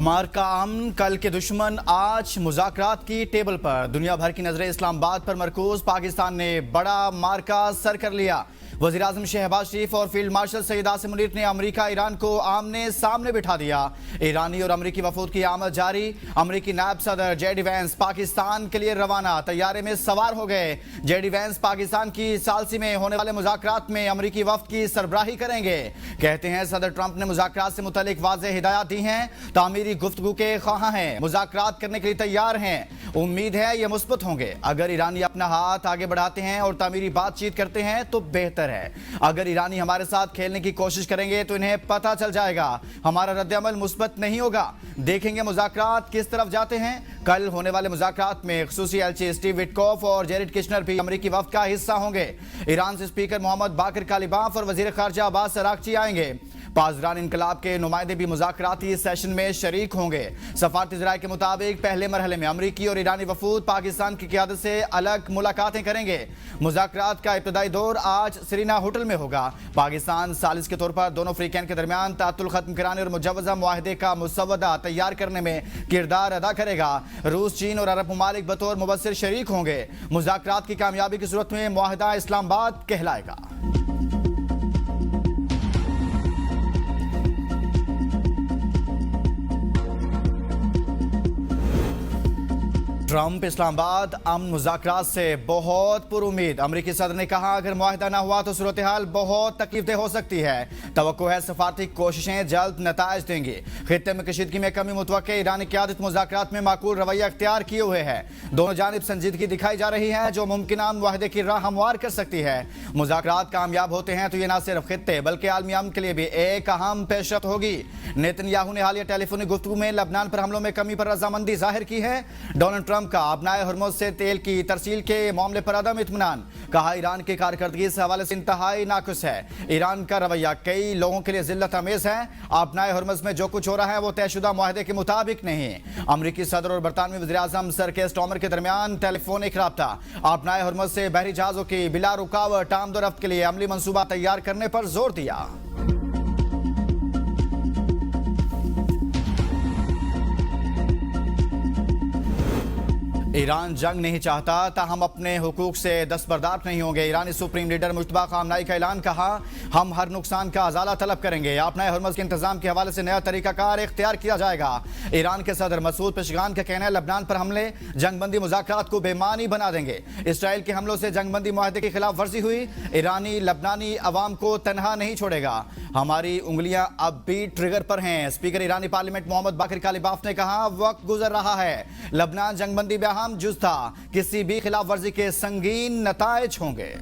मार्का अमन कल के दुश्मन आज मुज़ाकरात की टेबल पर। दुनिया भर की नजरें इस्लामाबाद पर मरकूज। पाकिस्तान ने बड़ा मार्का सर कर लिया। वज़ीर आज़म शहबाज शरीफ और फील्ड मार्शल सईद आसिम मुनीर ने अमरीका ईरान को आमने सामने बिठा दिया। ईरानी और अमरीकी वफूद की आमद जारी। अमरीकी नायब सदर जेडी वैंस पाकिस्तान के लिए रवाना, तैयारे में सवार हो गए। जेडी वैंस पाकिस्तान की सालसी में होने वाले मुज़ाकरात में अमरीकी वफ्द की सरबराही करेंगे। कहते हैं सदर ट्रंप ने मुज़ाकरात से मुतल्लिक वाज़ेह हिदायत दी हैं। तामीरी गुफ्तगू के ख्वाह हैं, मुज़ाकरात करने के लिए तैयार हैं। उम्मीद है ये मुस्बत होंगे। अगर ईरानी अपना हाथ आगे बढ़ाते हैं और तामीरी बातचीत करते हैं तो बेहतर है। अगर ईरानी हमारे साथ खेलने की कोशिश करेंगे तो इन्हें पता चल जाएगा हमारा रद्द-ए-अमल मुस्बत नहीं होगा। देखेंगे मुज़ाकरात किस तरफ जाते हैं। कल होने वाले मुज़ाकरात में ख़ुसूसी एलची स्टीव विटकॉफ और जेरेड किशनर भी अमरीकी वफ़द का हिस्सा होंगे। ईरान से स्पीकर मोहम्मद बाकर कालिबाफ और वज़ीर ख़ारजा अब्बास अरागची आएंगे। पासदान इनकलाब के नुमाइंदे भी मुज़ाकराती सेशन में शरीक होंगे। सफारती ज़राए के मुताबिक पहले मरहले में अमरीकी और ईरानी वफूद पाकिस्तान की क़यादत से अलग मुलाकातें करेंगे। मुज़ाकरात का इब्तदाई दौर आज सरीना होटल में होगा। पाकिस्तान सालिस के तौर पर दोनों फ्रीकैन के दरमियान तातुल खत्म कराने और मुजव्वज़ा मुआहदे का मुसवदा तैयार करने में किरदार अदा करेगा। रूस, चीन और अरब ममालिक बतौर मुबस्सिर शरीक होंगे। मुज़ाकरात की कामयाबी की सूरत में मुआहदा इस्लामाबाद कहलाएगा। ट्रंप इस्लामाबाद अमन मुज़ाकरात से बहुत पुरुमीद। अमरीकी सदर ने कहा अगर मुआहदा ना हुआ तो सूरत हाल बहुत तकलीफदेह हो सकती है। तवक्को है सफारती कोशिशें जल्द नताइज देंगी। खित्ते में कशीदगी में कमी मुतवक्के। ईरानी क़यादत मुज़ाकरात में माकूल रवैया अख्तियार किए हुए है। दोनों जानिब संजीदगी दिखाई जा रही है जो मुमकिना मुआहदे की राह हमवार कर सकती है। मुज़ाकरात कामयाब होते हैं तो ये न सिर्फ खित्ते बल्कि आलमी अमन के लिए भी एक अहम पेशरफ्त होगी। नेतन्याहू ने हालिया टेलीफोनिक गुफ्तगू में लबनान पर हमलों में कमी पर रजामंदी जाहिर की है। डोनाल्ड ट्रंप का अपनाए हरमुज से तेल की तरसील के मामले पर अदम इत्मीनान। कहा ईरान की कारकर्दगी इस हवाले से इंतहाई नाकुस है। ईरान का रवैया कई लोगों के लिए जिल्लत अमेज है। अपनाए हरमुज में जो कुछ हो रहा है वो तयशुदा मुआहदे के मुताबिक नहीं। अमरीकी सदर और बरतानवी वज़ीर आज़म सर केयर स्टार्मर के दरमियान टेलीफोनिक राब्ता। अपनाए हरमुज से बहरी जहाजों की बिला रुकावट आमदोरफ्त के लिए अमली मंसूबा तैयार करने पर जोर दिया। ईरान जंग नहीं चाहता ताहम अपने हुकूक से दस्तबरदार नहीं होंगे। ईरानी सुप्रीम लीडर मुश्तबा खामनाई का ऐलान। कहा हम हर नुकसान का अजाला तलब करेंगे। अपने हरमुज के इंतजाम के हवाले से नया तरीकाकार इख्तियार किया जाएगा। ईरान के सदर मसूद पेशगान का कहना है लबनान पर हमले जंगबंदी मुज़ाकरात को बेमानी बना देंगे। इसराइल के हमलों से जंगबंदी मुआहदे की खिलाफ वर्जी हुई। ईरानी लबनानी अवाम को तनहा नहीं छोड़ेगा। हमारी उंगलियां अब भी ट्रिगर पर हैं। स्पीकर ईरानी पार्लियामेंट मोहम्मद बाकर कालिबाफ ने कहा वक्त गुजर रहा है। लबनान जंगबंदी में अहम जुज़ था। किसी भी खिलाफ वर्जी के संगीन नताइज होंगे।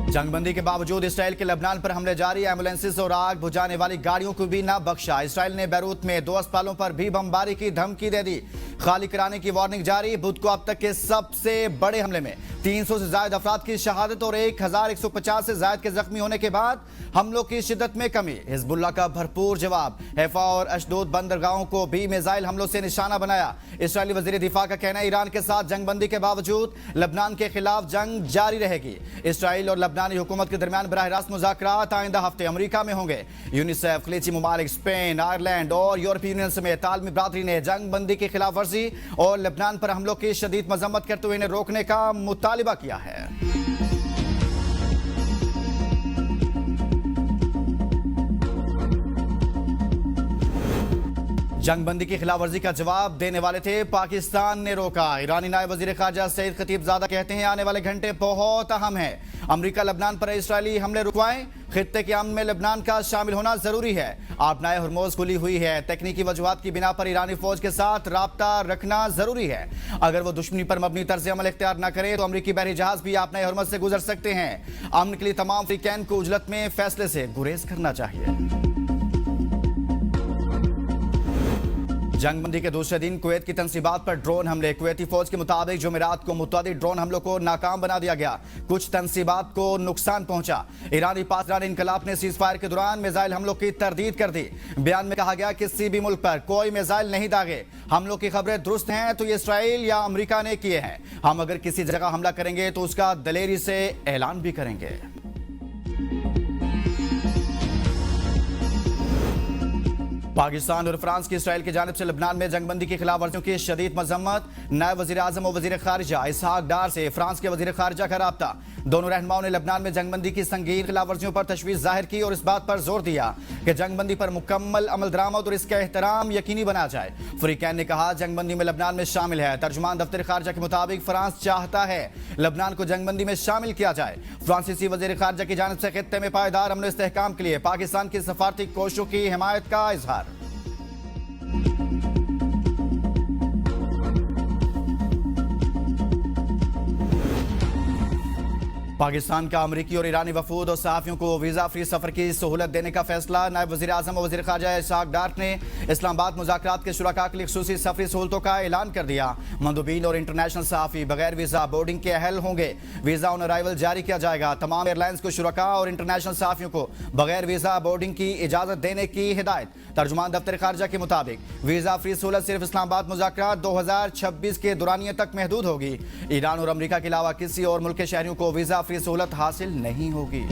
जंगबंदी के बावजूद इसराइल के लबनान पर हमले जारी। एम्बुलेंसेस और आग बुझाने वाली गाड़ियों को भी ना बख्शा। इसराइल ने बैरूत में 2 अस्पतालों पर भी बमबारी की धमकी दे दी। खाली कराने की वार्निंग जारी। बुध को अब तक के सबसे बड़े हमले में 300 से ज्यादा अफराद की शहादत और 1150 से ज्यादा के जख्मी होने के बाद हमलों की शिद्दत में कमी। हिजबुल्लाह का भरपूर जवाब। हैफा और अशदोद बंदरगाहों को भी मिसाइल हमलों से निशाना बनाया। इसराइली वजीर दिफा का कहना है ईरान के साथ जंगबंदी के बावजूद लबनान के खिलाफ जंग जारी रहेगी। इसराइल और लबनानी हुकूमत के दरमियान बराह रास्त मुज़ाकरात आइंदा हफ्ते अमरीका में होंगे। यूनिसेफ, खलीजी ममालिक, स्पेन, आयरलैंड और यूरोपीय यूनियन समेत आलमी बरादरी ने जंगबंदी की खिलाफ वर्जी और लबनान पर हमलों की शदीद मजम्मत करते हुए इन्हें रोकने का मुतालिबा किया है। जंगबंदी की खिलाफ वर्जी का जवाब देने वाले थे, पाकिस्तान ने रोका। ईरानी नायब वजीर खारजा सईद खतीबजादा कहते हैं आने वाले घंटे बहुत अहम है। अमरीका लबनान पर इसराइली हमले रुकवाएं। खित्ते के अमन में लबनान का शामिल होना जरूरी है। अपनाए हरमुज खुली हुई है। तकनीकी वजूहात की बिना पर ईरानी फौज के साथ राब्ता रखना जरूरी है। अगर वो दुश्मनी पर मबनी तर्ज अमल इख्तियार न करे तो अमरीकी बहरी जहाज भी अपनाए हरमुज से गुजर सकते हैं। अमन के लिए तमाम फ्रीकैन को उजलत में फैसले से गुरेज करना चाहिए। जंगबंदी के दूसरे दिन कुवैत की तनसीबात पर ड्रोन हमले। कुवैती फौज के मुताबिक जुमेरात को मुतअद्दिद ड्रोन हमलों को नाकाम बना दिया गया। कुछ तनसीबात को नुकसान पहुंचा। ईरानी पासदान इनकलाब ने सीज फायर के दौरान मिसाइल हमलों की तरदीद कर दी। बयान में कहा गया किसी भी मुल्क पर कोई मिसाइल नहीं दागे। हमलों की खबरें दुरुस्त हैं तो ये इसराइल या अमरीका ने किए हैं। हम अगर किसी जगह हमला करेंगे तो उसका दलेरी से ऐलान भी करेंगे। पाकिस्तान और फ्रांस की इसराइल की जानिब से लबनान में जंगबंदी की खिलाफ वर्जियों की शदीद मजम्मत। नायब वज़ीर आज़म और वज़ीर खारिजा इसहाक डार से फ्रांस के वज़ीर खारिजा का राब्ता। दोनों रहनुमाओं ने लबनान में जंगबंदी की संगीन खिलाफ वर्जियों पर तशवीश जाहिर की और इस बात पर जोर दिया कि जंगबंदी पर मुकम्मल अमल दरामद और इसका एहतराम यकीनी बना जाए। फरीकैन ने कहा जंगबंदी में लबनान में शामिल है। तर्जुमान दफ्तर खारिजा के मुताबिक फ्रांस चाहता है लबनान को जंगबंदी में शामिल किया जाए। फ्रांसीसी वज़ीर खारिजा की जानिब से खित्ते में पायदार अमन इस्तेहकाम के लिए पाकिस्तान की सफारती कोशिशों की हिमायत का इजहार। पाकिस्तान का अमरीकी और ईरानी वफूद और सहाफ़ियों को वीज़ा फ्री सफ़र की सहूलत देने का फैसला। नायब वज़ीर आज़म और वज़ीर ख़ारिजा इसहाक डार ने इस्लामाबाद मुज़ाकरात के शुरका के लिए ख़ुसूसी सफ़री सहूलतों का ऐलान कर दिया। मंदूबीन और इंटरनेशनल सहाफ़ी बगैर वीज़ा बोर्डिंग के अहल होंगे। वीज़ा ऑन अराइवल जारी किया जाएगा। तमाम एयरलाइंस को शुरका और इंटरनेशनल सहाफ़ियों को बगैर वीज़ा बोर्डिंग की इजाज़त देने की हिदायत। तर्जुमान दफ्तर खारिजा के मुताबिक वीज़ा फ्री सहूलत सिर्फ इस्लामाबाद मुज़ाकरात 2026 के दुरानिये तक महदूद होगी। ईरान और अमरीका के अलावा किसी और मुल्क के शहरियों को वीज़ा फ्री सहूलत हासिल नहीं होगी।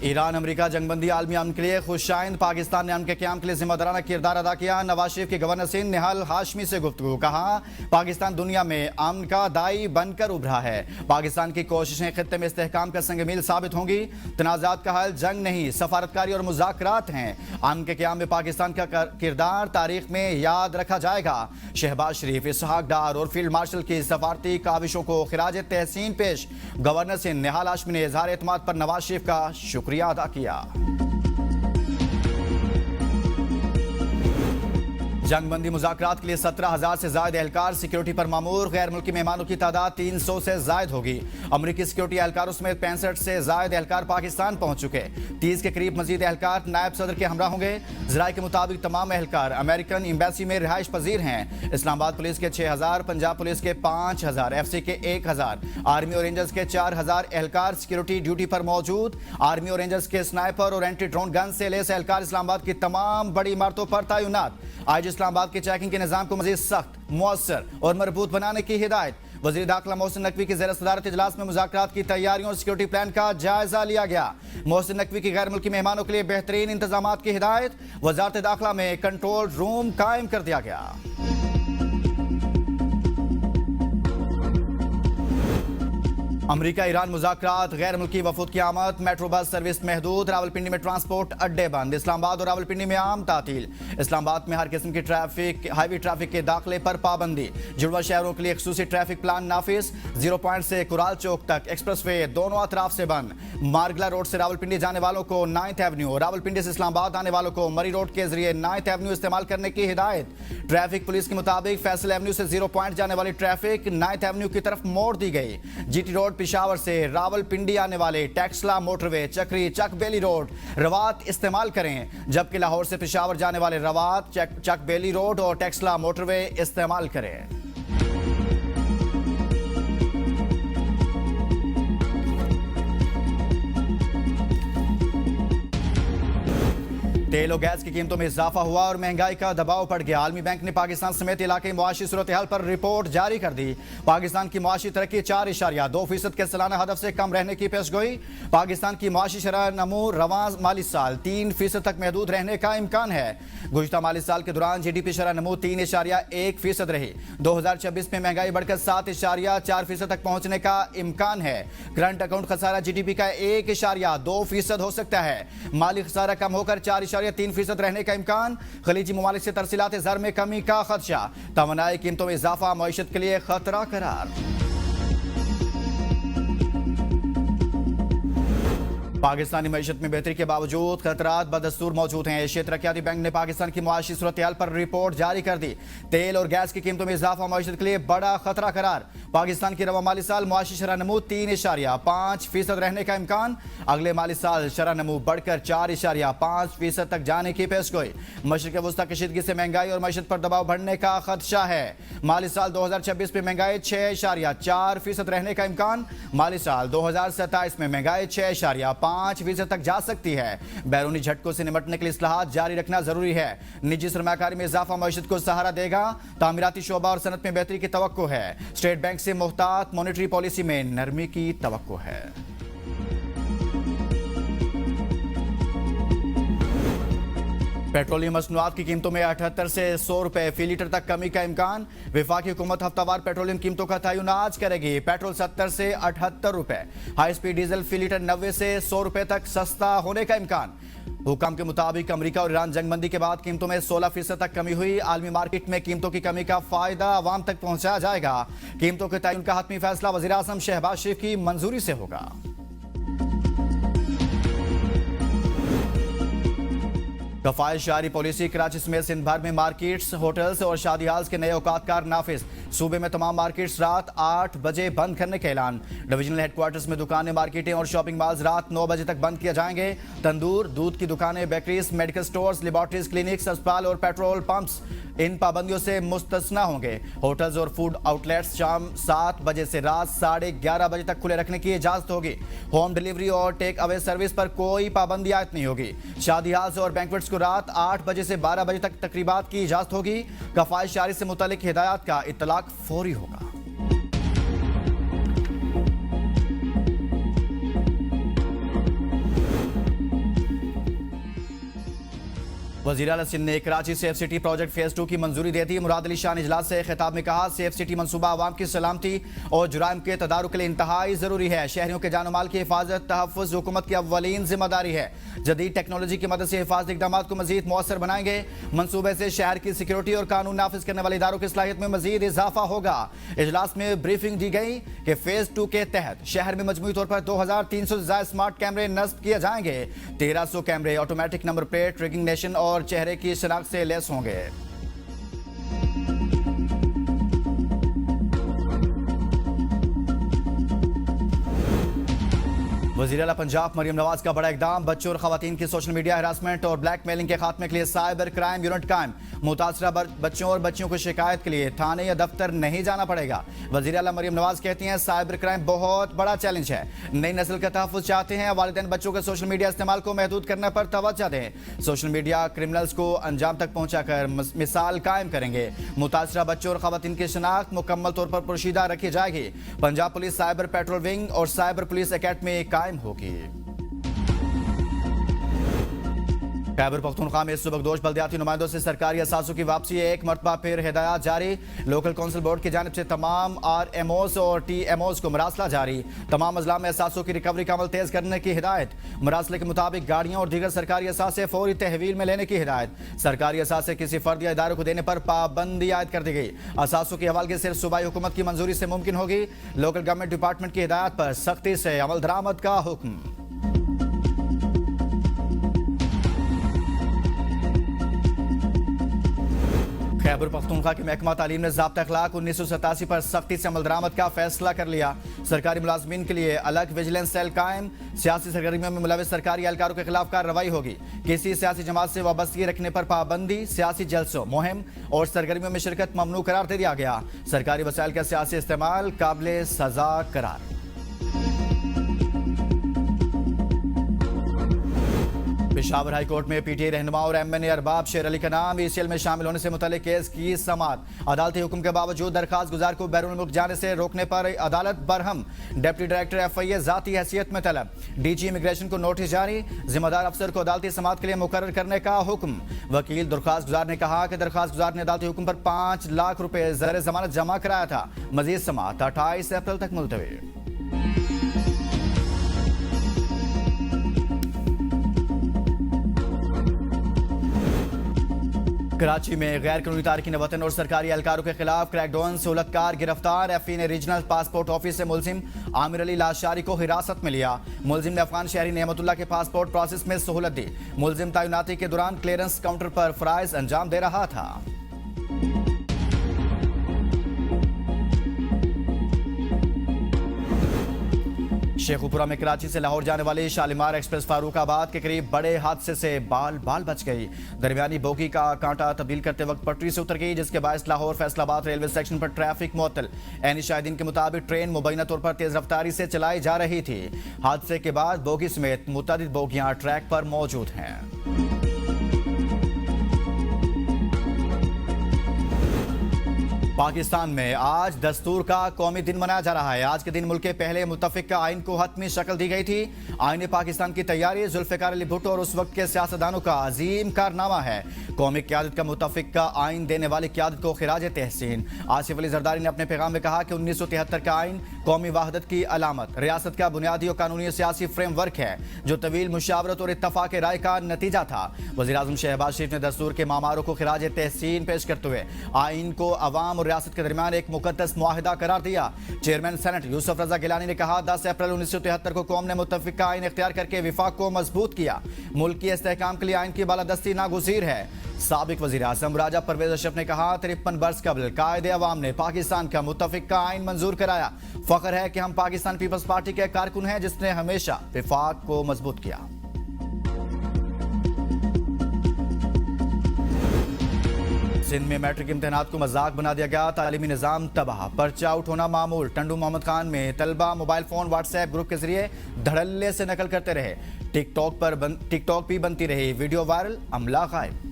ईरान अमरीका जंगबंदी आलमी अमन के लिए खुशाइंद। पाकिस्तान ने अमन के क़याम के लिए जिम्मेदाराना किरदार अदा किया। नवाज शरीफ के गवर्नर सिंध निहाल हाशमी से गुफ्तगू। कहा पाकिस्तान दुनिया में अमन का दाई बनकर उभरा है। पाकिस्तान की कोशिशें खित्ते में इस्तेहकाम का संग-मील साबित होंगी। तनाज़ात का हल जंग नहीं सफारतकारी और मुज़ाकरात हैं। अमन के क़याम में पाकिस्तान का किरदार तारीख में याद रखा जाएगा। शहबाज शरीफ इसहाक डार और फील्ड मार्शल की सफारती काविशों को खिराज तहसीन पेश। गवर्नर सिंध निहाल हाशमी ने इज़हार एतमाद पर नवाज शरीफ का शुक्रिया अदा किया। जंगबंदी मुज़ाकरात के लिए 17,000 से ज़ायद एहलकार सिक्योरिटी पर मामूर। गैर मुल्की मेहमानों की तादाद 300 से ज़ायद होगी। अमरीकी सिक्योरिटी एहलकारों समेत 65 से ज़ायद एहलकार पाकिस्तान पहुंच चुके। 30 के करीब मजीद एहलकार नायब सदर के हमरा होंगे। ज़राए के मुताबिक तमाम एहलकार अमेरिकन एम्बेसी में रिहाइश पजीर हैं। इस्लामाबाद पुलिस के 6,000, पंजाब पुलिस के 5,000, FC के 1,000, आर्मी और रेंजर्स के 4,000 एहलकार सिक्योरिटी ड्यूटी पर मौजूद। आर्मी और रेंजर्स के स्नाइपर और एंटी ड्रोन गन से लैस एहलकार इस्लामाबाद की तमाम बड़ी इमारतों पर तैनात। आज इस्लामाबाद के चेकिंग के निजाम को मजीद सख्त, मुअस्सर और मजबूत बनाने की हिदायत। वज़ीर दाखिला मोहसिन नकवी की ज़ेर सदारत इजलास में मुज़ाकरात की तैयारियों और सिक्योरिटी प्लान का जायजा लिया गया। मोहसिन नकवी की गैर मुल्की मेहमानों के लिए बेहतरीन इंतजामात की हिदायत। वज़ारत दाखिला में कंट्रोल रूम कायम कर दिया गया। अमरीका ईरान मुज़ाकरात गैर मुल्की वफूद की आमद। मेट्रो बस सर्विस महदूद। रावलपिंडी में ट्रांसपोर्ट अड्डे बंद। इस्लामाबाद और रावलपिंडी में आम तातील। इस्लामाबाद में हर किस्म की ट्रैफिक हाईवे ट्रैफिक के दाखिले पर पाबंदी। जुड़वा शहरों के लिए खसूसी ट्रैफिक प्लान नाफिज। 0 पॉइंट से कुराल चौक तक एक्सप्रेस वे दोनों अतराफ से बंद। मारगला रोड से रावलपिंडी जाने वालों को 9th एवेन्यू, रावलपिंडी से इस्लामाबाद आने वालों को मरी रोड के जरिए 9th एवेन्यू इस्तेमाल करने की हिदायत। ट्रैफिक पुलिस के मुताबिक फैसल एवेन्यू से 0 पॉइंट जाने वाली ट्रैफिक 9th एवेन्यू की तरफ मोड़ दी गई। GT रोड पिशावर से रावलपिंडी आने वाले टेक्सला मोटरवे, चक्री, चक बेली रोड, रवात इस्तेमाल करें, जबकि लाहौर से पिशावर जाने वाले रवात, चक बेली रोड और टेक्सला मोटरवे इस्तेमाल करें। तेल और गैस की कीमतों में इजाफा हुआ और महंगाई का दबाव पड़ गया। आलमी बैंक ने पाकिस्तान समेत इलाके मुआशी सूरत हाल पर रिपोर्ट जारी कर दी। पाकिस्तान की मुआशी तरक्की 4.2% के सालाना हदफ से कम रहने की पेशगोई। पाकिस्तान की मुआशी शरह नमू रवां माली साल 3% तक महदूद रहने का इम्कान है। गुज़िश्ता माली साल के दौरान GDP शरह नमू 3.1% रही। 2026 में महंगाई बढ़कर 7.4% तक पहुंचने का इम्कान है। करंट अकाउंट खसारा GDP का 1.2% हो सकता है। माली खसारा कम होकर 4.3% रहने का इम्कान। खलीजी ममालिक से तरसीलात ज़र में कमी का खदशा। तवानाई कीमतों में इजाफा मईशत के लिए खतरा करार। पाकिस्तानी मईशत में बेहतरी के बावजूद खतरात बदस्तूर मौजूद हैं। एशिया तरक्याती बैंक ने पाकिस्तान की मुआशी सूरत हाल पर रिपोर्ट जारी कर दी। तेल और गैस की कीमतों में इजाफा मईशत के लिए बड़ा खतरा करार। पाकिस्तान की रवा माली साल मुआशी शरह नमू 3.5% रहने का इम्कान। अगले माली साल शरह नमू बढ़कर 4.5% तक जाने की पेशगोई। मशरिक़ वस्ता कशीदगी से महंगाई और मईशत पर दबाव बढ़ने का खदशा है। माली साल 2026 में महंगाई 6.4% रहने का इम्कान। माली साल 2027 में महंगाई 6.5% तक जा सकती है। बैरूनी झटकों से निपटने के लिए इस्लाहात जारी रखना जरूरी है। निजी सरमाकारी में इजाफा मईशत को सहारा देगा। तामीराती शोबा और सनत में बेहतरी की तवक्को है। स्टेट बैंक से मुहतात मॉनेटरी पॉलिसी में नरमी की तवक्को है। पेट्रोलियम मसनूआत की कीमतों में 78 से 100 रुपए फी लीटर तक कमी का इम्कान। वफाकी हुकूमत हफ्तावार पेट्रोलियम कीमतों का तयन आज करेगी। पेट्रोल 70 से 78 रुपए, हाई स्पीड डीजल फी लीटर 90 से 100 रुपए तक सस्ता होने का इम्कान। हुकाम के मुताबिक अमेरिका और ईरान जंगबंदी के बाद कीमतों में 16% तक कमी हुई। आलमी मार्केट में कीमतों की कमी का फायदा आवाम तक पहुंचाया जाएगा। कीमतों के तयन का हतमी फैसला वज़ीर आज़म शहबाज शरीफ की मंजूरी से होगा। कफायत जारी पॉलिसी। कराची समेत सिंध भर में मार्केट्स, होटल्स और शादी हाल्स के नए औकातकार नाफिज। सूबे में तमाम मार्केट्स रात 8 बजे बंद करने का ऐलान। डिविजनल हेडक्वार्टर्स में दुकानें, मार्केटें और शॉपिंग मॉल्स रात 9 बजे तक बंद किए जाएंगे। तंदूर, दूध की दुकानें, बेकरीज, मेडिकल स्टोर्स, लेबॉर्टरीज, क्लिनिक्स, अस्पताल और पेट्रोल पंप्स इन पाबंदियों से मुस्तस्ना होंगे। होटल्स और फूड आउटलेट्स शाम 7 बजे से रात 11:30 बजे तक खुले रखने की इजाजत होगी। होम डिलीवरी और टेक अवे सर्विस पर कोई पाबंदी आयद नहीं होगी। शादी हाल्स और बैंक्वेट्स को रात 8 बजे से 12 बजे तक तकरीबात की इजाजत होगी। कफायत जारी से मुतालिक हिदायत का इत्तलाक फौरी होगा। वज़ीर आला सिंध ने Karachi safe city project phase 2 की मंजूरी दे दी। मुराद अली शाह ने इजलास से खिताब में कहा, सेफ सिटी मंसूबा आवाम की सलामती और जुराइम के तदारुक के लिए इंतहाई जरूरी है। शहरियों के जान माल की हिफाजत तहफ़्फ़ुज़ हुकूमत की अव्वलीन जिम्मेदारी है। जदीद टेक्नोलॉजी की मदद से हिफाजती इक़दामात को मजीद मौसर बनाएंगे। मंसूबे से शहर की सिक्योरिटी और कानून नाफिज करने वाले इदारों की सलाहियत में मजीद इजाफा होगा। इजलास में ब्रीफिंग दी गई कि फेज 2 के तहत शहर में मजमूई तौर पर 2300 से ज्यादा स्मार्ट कैमरे नस्ब किए जाएंगे। 1300 कैमरे ऑटोमेटिक नंबर प्लेट रिकग्निशन और चेहरे की शनाख्त से लैस होंगे। वज़ीर आला पंजाब मरियम नवाज का बड़ा इकदाम। बच्चों और खवातीन की सोशल मीडिया हरासमेंट और ब्लैकमेलिंग के खात्मे के लिए साइबर क्राइम यूनिट कायम। मुतासरा बच्चों और बच्चियों को शिकायत के लिए थाने या दफ्तर नहीं जाना पड़ेगा। वज़ीर आला मरियम नवाज कहती हैं, साइबर क्राइम बहुत बड़ा चैलेंज है। नई नस्ल का तहफ़्फ़ुज़ चाहते हैं। वालिदैन बच्चों के सोशल मीडिया इस्तेमाल को महदूद करने पर तवज्जो दें। सोशल मीडिया क्रिमिनल्स को अंजाम तक पहुंचाकर मिसाल कायम करेंगे। मुतासरा बच्चों और खवातीन की शनाख्त मुकम्मल तौर पर पोशीदा रखी जाएगी। Punjab police cyber petrol wing और साइबर पुलिस अकेडमी कायम होगी। खैबर पख्तूनख्वा में सुबकदोश बल्दियाती नुमाइंदों से सरकारी असासों की वापसी। एक मरतबा फिर हिदायत जारी। लोकल कौंसिल बोर्ड की जानिब से तमाम RMOs और TMOs को मरासला जारी। तमाम अजला में असासों की रिकवरी का अमल तेज करने की हिदायत। मरासले के मुताबिक गाड़ियां और दीगर सरकारी असासे फौरी तहवील में लेने की हिदायत। सरकारी असासे किसी फर्द या इदारे को देने पर पाबंदी आयद कर दी गई। असासों की हवालगी सिर्फ सूबाई हुकूमत की मंजूरी से मुमकिन होगी। लोकल गवर्नमेंट डिपार्टमेंट की हिदायत पर सख्ती से अमल दरामद का हुक्म। खैबर पख्तूनख्वा के महकमा तालीम ने ज़ाब्ता अखलाक 1987 पर सख्ती से अमल दरामद का फैसला कर लिया। सरकारी मुलाजमीन के लिए अलग विजिलेंस सेल कायम। सियासी सरगर्मियों में मुलविस सरकारी एहलकारों के खिलाफ कार्रवाई होगी। किसी सियासी जमात से वाबस्तगी रखने पर पाबंदी। सियासी जलसों, मुहिम और सरगर्मियों में शिरकत ममनू करार दे दिया गया। सरकारी वसाइल का सियासी इस्तेमाल काबिल सजा करार। पेशावर हाई कोर्ट में PTI रहनुमा और MNA अरबाब शेर अली का नाम ECL में शामिल होने से मुतल्लिक केस की समाअत। अदालती हुक्म के बावजूद दरखास्त गुजार को बैरून मुल्क जाने से रोकने पर अदालत बरहम। डिप्टी डायरेक्टर FIA जाती हैसियत में तलब। DG इमिग्रेशन को नोटिस जारी। जिम्मेदार अफसर को अदालती समाअत के लिए मुकर्रर करने का हुक्म। वकील दरखास्त गुजार ने कहा कि दरखास्त गुजार ने अदालती हुक्म पर 5 लाख रुपए ज़र जमानत जमा कराया था। मजीद समाअत 28 अप्रैल तक मुलतवी। कराची में गैर कानूनी तारकीन वतन और सरकारी एहलकारों के खिलाफ क्रैकडाउन। सहूलतकार गिरफ्तार। FE ने रीजनल पासपोर्ट ऑफिस से मुलजिम आमिर अली लाशारी को हिरासत में लिया। मुलजिम ने अफगान शहरी नेमतुल्लाह के पासपोर्ट प्रोसेस में सहूलत दी। मुलजिम तैनाती के दौरान क्लियरेंस काउंटर पर फराइज अंजाम दे रहा था। शेखुपुरा में कराची से लाहौर जाने वाली शालीमार एक्सप्रेस फारूकाबाद के करीब बड़े हादसे से बाल बच गई। दरमियानी बोगी का कांटा तब्दील करते वक्त पटरी से उतर गई, जिसके बायस लाहौर फैसलाबाद रेलवे सेक्शन पर ट्रैफिक मुअत्तल। ऐनी शाहिदीन के मुताबिक ट्रेन मुबैना तौर पर तेज रफ्तारी से चलाई जा रही थी। हादसे के बाद बोगी समेत मुतअद्दिद बोगियां ट्रैक पर मौजूद हैं। पाकिस्तान में आज दस्तूर का कौमी दिन मनाया जा रहा है। आज के दिन मुल्क के पहले मुत्तफिका आइन को हतमी शक्ल दी गई थी। आइन पाकिस्तान की तैयारी जुल्फ़िकार अली भुट्टो और उस वक्त के सियासतदानों का अजीम कारनामा है। कौमी क़यादत का मुत्तफिका आइन देने वाली क़यादत को खिराज तहसीन। आसिफ अली जरदारी ने अपने पैगाम में कहा कि 1973 का आइन कौमी वहदत की अलामत, रियासत का बुनियादी और कानूनी सियासी फ्रेमवर्क है जो तवील मुशावरत और इत्तफाक राय का नतीजा था। वज़ीर-ए-आज़म शहबाज शरीफ ने दस्तूर के मामारों को खिराज तहसीन पेश करते हुए आइन को अवाम और रियासत के दरमियान एक मुकद्दस मुआहिदा करार दिया। चेयरमैन सेनेट यूसुफ रजा गिलानी ने कहा, 10 अप्रैल 1973 को कौम ने मुत्तफिका आइन इख्तियार करके विफाक को मजबूत किया। मुल्क की इस्तेहकाम के लिए आइन की बालादस्ती नागुज़ीर है। साबिक वज़ीर आज़म राजा परवेज अशरफ ने कहा, 53 बरस कबल कायदे अवाम ने पाकिस्तान का मुत्तफिका आइन मंजूर कराया। फख्र है कि हम पाकिस्तान पीपल्स पार्टी के कारकुन हैं जिसने हमेशा विफाक को मजबूत किया। सिंध में मैट्रिक इम्तिहानात को मजाक बना दिया गया, तालीमी निज़ाम तबाह, पर्चा आउट होना मामूल। टंडू मोहम्मद खान में तलबा मोबाइल फोन व्हाट्सएप ग्रुप के जरिए धड़ल्ले से नकल करते रहे। टिकटॉक भी बनती रही वीडियो वायरल, अमला गायब।